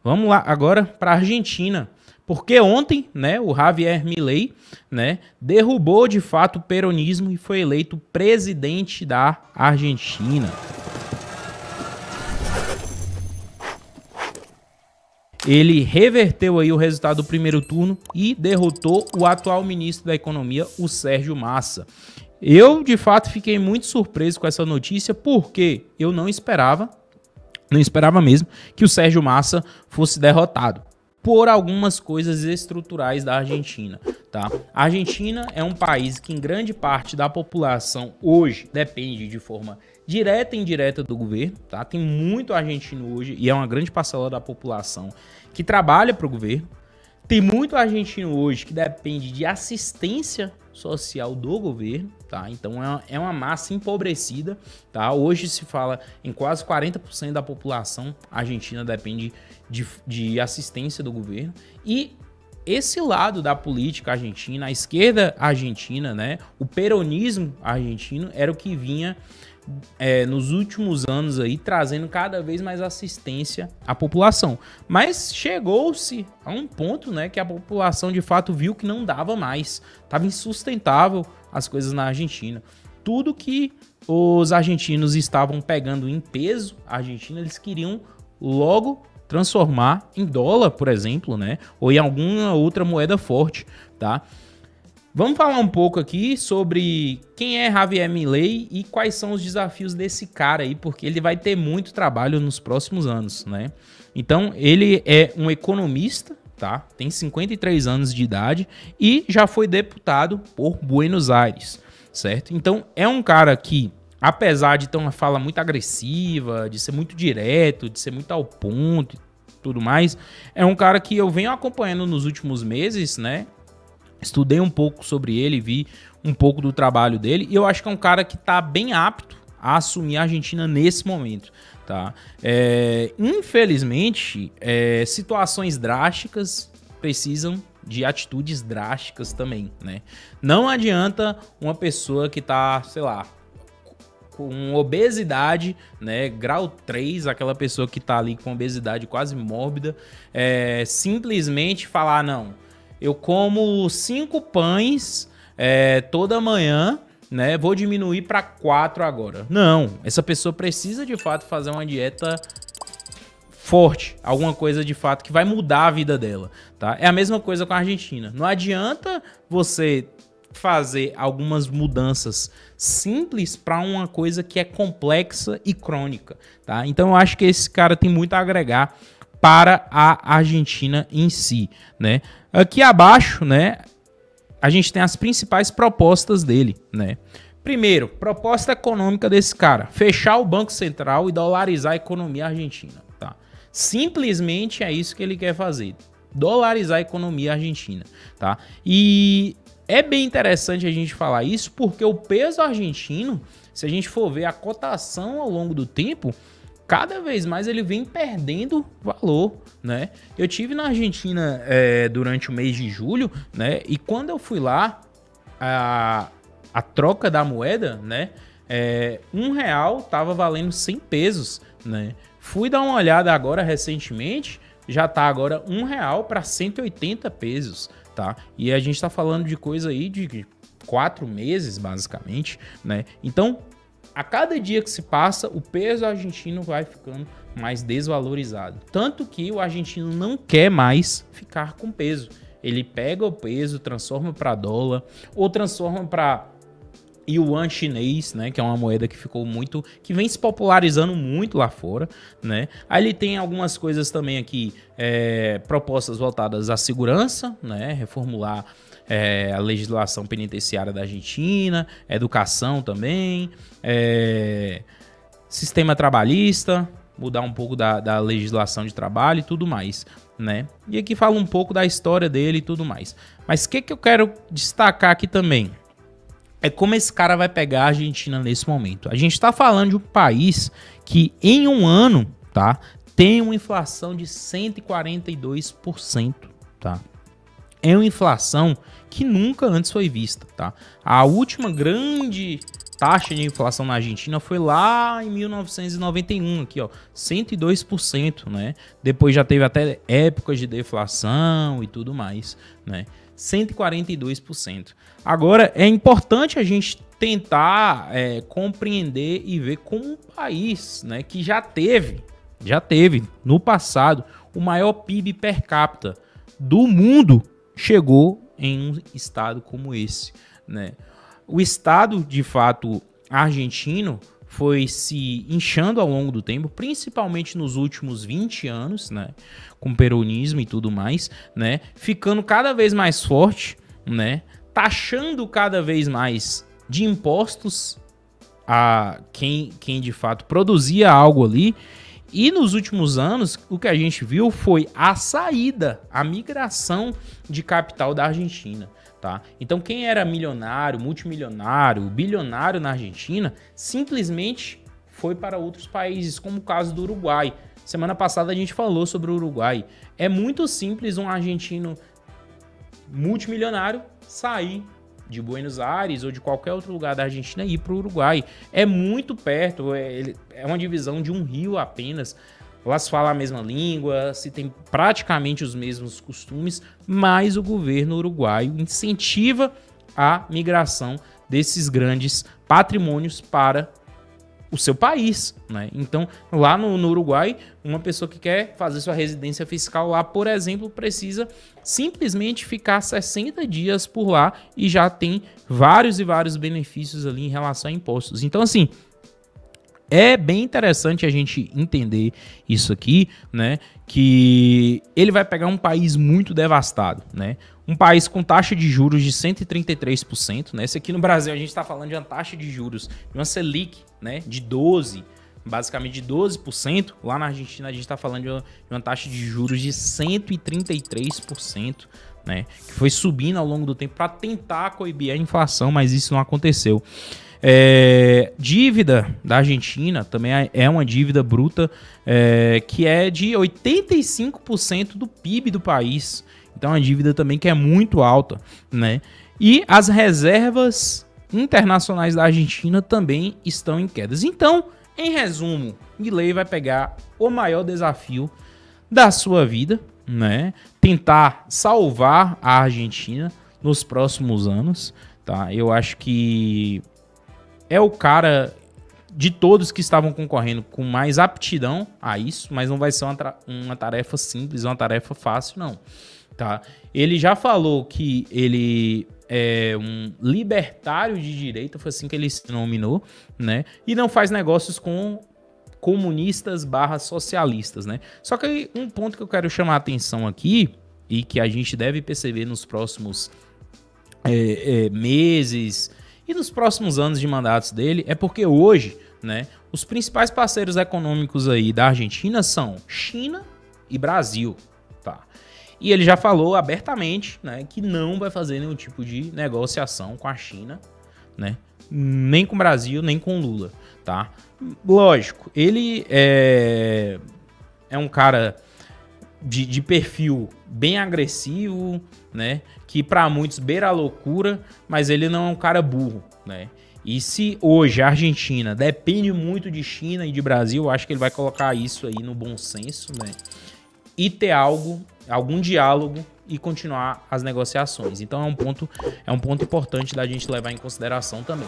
Vamos lá agora para a Argentina. Porque ontem, né, o Javier Milei, né, derrubou de fato o peronismo e foi eleito presidente da Argentina. Ele reverteu aí o resultado do primeiro turno e derrotou o atual ministro da Economia, o Sérgio Massa. Eu, de fato, fiquei muito surpreso com essa notícia porque eu não esperava mesmo que o Sérgio Massa fosse derrotado por algumas coisas estruturais da Argentina, tá? A Argentina é um país que em grande parte da população hoje depende de forma direta e indireta do governo, tá? Tem muito argentino hoje e é uma grande parcela da população que trabalha para o governo. Tem muito argentino hoje que depende de assistência social do governo, tá? Então é uma massa empobrecida, tá? Hoje se fala em quase 40% da população argentina depende de assistência do governo. E esse lado da política argentina, a esquerda argentina, né? O peronismo argentino era o que vinha nos últimos anos aí trazendo cada vez mais assistência à população. Mas chegou-se a um ponto, né, que a população de fato viu que não dava mais. Estava insustentável as coisas na Argentina. Tudo que os argentinos estavam pegando em peso, a Argentina, eles queriam logo transformar em dólar, por exemplo, né, ou em alguma outra moeda forte, tá? Vamos falar um pouco aqui sobre quem é Javier Milei e quais são os desafios desse cara aí, porque ele vai ter muito trabalho nos próximos anos, né? Então, ele é um economista, tá? Tem 53 anos de idade e já foi deputado por Buenos Aires, certo? Então, é um cara que, apesar de ter uma fala muito agressiva, de ser muito direto, de ser muito ao ponto e tudo mais, é um cara que eu venho acompanhando nos últimos meses, né? Estudei um pouco sobre ele, vi um pouco do trabalho dele e eu acho que é um cara que está bem apto a assumir a Argentina nesse momento, tá? Infelizmente, situações drásticas precisam de atitudes drásticas também, né? Não adianta uma pessoa que está, sei lá, com obesidade, né, grau 3, aquela pessoa que está ali com obesidade quase mórbida, simplesmente falar, não, eu como 5 pães toda manhã, né? Vou diminuir para 4 agora. Não, essa pessoa precisa de fato fazer uma dieta forte, alguma coisa de fato que vai mudar a vida dela, tá? É a mesma coisa com a Argentina. Não adianta você fazer algumas mudanças simples para uma coisa que é complexa e crônica, tá? Então eu acho que esse cara tem muito a agregar para a Argentina em si, né? Aqui abaixo, né, a gente tem as principais propostas dele, né? Primeiro, proposta econômica desse cara: fechar o Banco Central e dolarizar a economia argentina, tá? Simplesmente é isso que ele quer fazer, dolarizar a economia argentina, tá? E é bem interessante a gente falar isso porque o peso argentino, se a gente for ver a cotação ao longo do tempo, cada vez mais ele vem perdendo valor, né? Eu tive na Argentina durante o mês de julho, né? E quando eu fui lá, a troca da moeda, né? R$1 tava valendo 100 pesos, né? Fui dar uma olhada agora recentemente, já tá agora R$1 para 180 pesos, tá? E a gente tá falando de coisa aí de 4 meses, basicamente, né? Então, a cada dia que se passa, o peso argentino vai ficando mais desvalorizado. Tanto que o argentino não quer mais ficar com peso. Ele pega o peso, transforma para dólar ou transforma para yuan chinês, né, que é uma moeda que ficou muito, que vem se popularizando muito lá fora, né? Aí ele tem algumas coisas também aqui, propostas voltadas à segurança, né, reformular a legislação penitenciária da Argentina, educação também, sistema trabalhista, mudar um pouco da legislação de trabalho e tudo mais, né? E aqui fala um pouco da história dele e tudo mais. Mas o que eu quero destacar aqui também é como esse cara vai pegar a Argentina nesse momento. A gente está falando de um país que em um ano, tá, tem uma inflação de 142%, tá? É uma inflação que nunca antes foi vista, tá? A última grande taxa de inflação na Argentina foi lá em 1991, aqui, ó, 102%, né? Depois já teve até épocas de deflação e tudo mais, né? 142%. Agora, é importante a gente tentar compreender e ver como um país, né, que já teve no passado o maior PIB per capita do mundo chegou em um estado como esse, né? O estado, de fato, argentino foi se inchando ao longo do tempo, principalmente nos últimos 20 anos, né, com peronismo e tudo mais, né, ficando cada vez mais forte, né, taxando cada vez mais de impostos a quem de fato produzia algo ali. E nos últimos anos, o que a gente viu foi a saída, a migração de capital da Argentina. Tá? Então, quem era milionário, multimilionário, bilionário na Argentina, simplesmente foi para outros países, como o caso do Uruguai. Semana passada a gente falou sobre o Uruguai. É muito simples um argentino multimilionário sair de Buenos Aires ou de qualquer outro lugar da Argentina e ir para o Uruguai. É muito perto, é uma divisão de um rio apenas. Lá se fala a mesma língua, se tem praticamente os mesmos costumes, mas o governo uruguaio incentiva a migração desses grandes patrimônios para o seu país, né? Então, lá no Uruguai, uma pessoa que quer fazer sua residência fiscal lá, por exemplo, precisa simplesmente ficar 60 dias por lá e já tem vários e vários benefícios ali em relação a impostos. Então, assim, é bem interessante a gente entender isso aqui, né? Que ele vai pegar um país muito devastado, né? Um país com taxa de juros de 133%, né? Esse aqui no Brasil a gente está falando de uma taxa de juros, de uma Selic, né? De 12%, basicamente de 12%. Lá na Argentina a gente está falando de uma taxa de juros de 133%, né? Que foi subindo ao longo do tempo para tentar coibir a inflação, mas isso não aconteceu. Dívida da Argentina também é uma dívida bruta que é de 85% do PIB do país. Então é uma dívida também que é muito alta, né? E as reservas internacionais da Argentina também estão em quedas. Então, em resumo, Milei vai pegar o maior desafio da sua vida, né? Tentar salvar a Argentina nos próximos anos, tá? Eu acho que é o cara de todos que estavam concorrendo com mais aptidão a isso, mas não vai ser uma tarefa simples, uma tarefa fácil, não. Tá? Ele já falou que ele é um libertário de direita, foi assim que ele se nominou, né? E não faz negócios com comunistas / socialistas, né? Só que um ponto que eu quero chamar a atenção aqui, e que a gente deve perceber nos próximos meses e nos próximos anos de mandatos dele, é porque hoje, né, os principais parceiros econômicos aí da Argentina são China e Brasil, tá? E ele já falou abertamente, né, que não vai fazer nenhum tipo de negociação com a China, né, nem com o Brasil, nem com o Lula, tá? Lógico, ele é um cara de perfil bem agressivo, né? Que para muitos beira a loucura, mas ele não é um cara burro, né? E se hoje a Argentina depende muito de China e de Brasil, eu acho que ele vai colocar isso aí no bom senso, né? E ter algum diálogo e continuar as negociações. Então é um ponto importante da gente levar em consideração também.